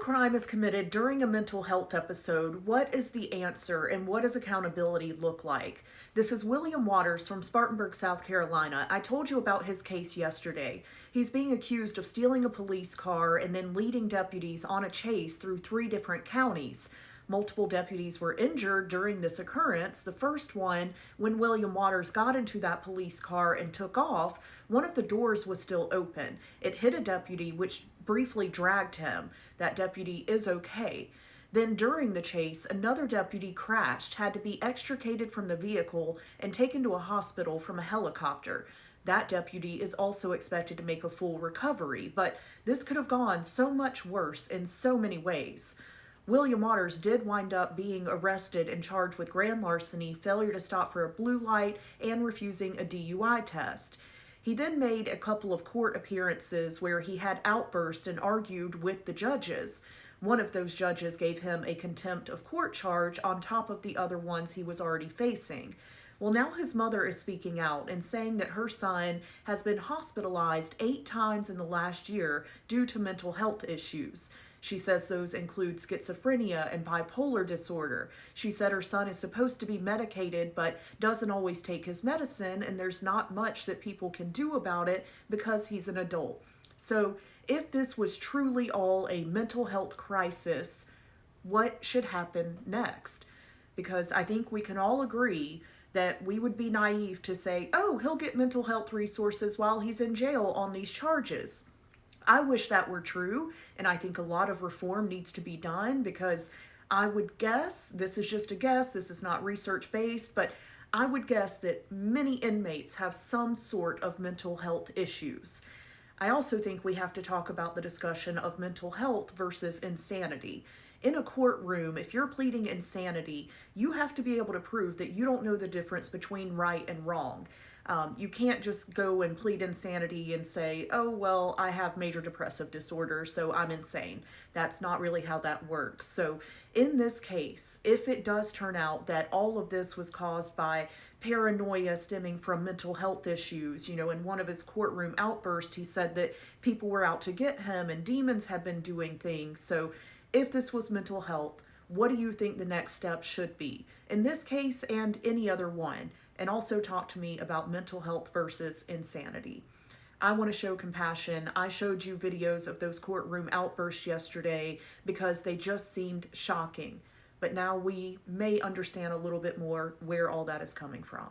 crime is committed during a mental health episode, what is the answer and what does accountability look like? This is William Waters from Spartanburg, South Carolina. I told you about his case yesterday. He's being accused of stealing a police car and then leading deputies on a chase through 3 different counties. Multiple deputies were injured during this occurrence. The first one, when William Waters got into that police car and took off, one of the doors was still open. It hit a deputy, which briefly dragged him. That deputy is okay. Then during the chase, another deputy crashed, had to be extricated from the vehicle and taken to a hospital from a helicopter. That deputy is also expected to make a full recovery, but this could have gone so much worse in so many ways. William Waters did wind up being arrested and charged with grand larceny, failure to stop for a blue light, and refusing a DUI test. He then made a couple of court appearances where he had outbursts and argued with the judges. One of those judges gave him a contempt of court charge on top of the other ones he was already facing. Well, now his mother is speaking out and saying that her son has been hospitalized 8 times in the last year due to mental health issues. She says those include schizophrenia and bipolar disorder. She said her son is supposed to be medicated but doesn't always take his medicine, and there's not much that people can do about it because he's an adult. So if this was truly all a mental health crisis, what should happen next? Because I think we can all agree that we would be naive to say, oh, he'll get mental health resources while he's in jail on these charges. I wish that were true, and I think a lot of reform needs to be done because I would guess, this is just a guess, this is not research based, but I would guess that many inmates have some sort of mental health issues. I also think we have to talk about the discussion of mental health versus insanity. In a courtroom, if you're pleading insanity, you have to be able to prove that you don't know the difference between right and wrong. You can't just go and plead insanity and say, oh, well, I have major depressive disorder, so I'm insane. That's not really how that works. So in this case, if it does turn out that all of this was caused by paranoia stemming from mental health issues, in one of his courtroom outbursts, he said that people were out to get him and demons had been doing things. So if this was mental health, what do you think the next step should be in this case and any other one? And also talk to me about mental health versus insanity. I want to show compassion. I showed you videos of those courtroom outbursts yesterday because they just seemed shocking. But now we may understand a little bit more where all that is coming from.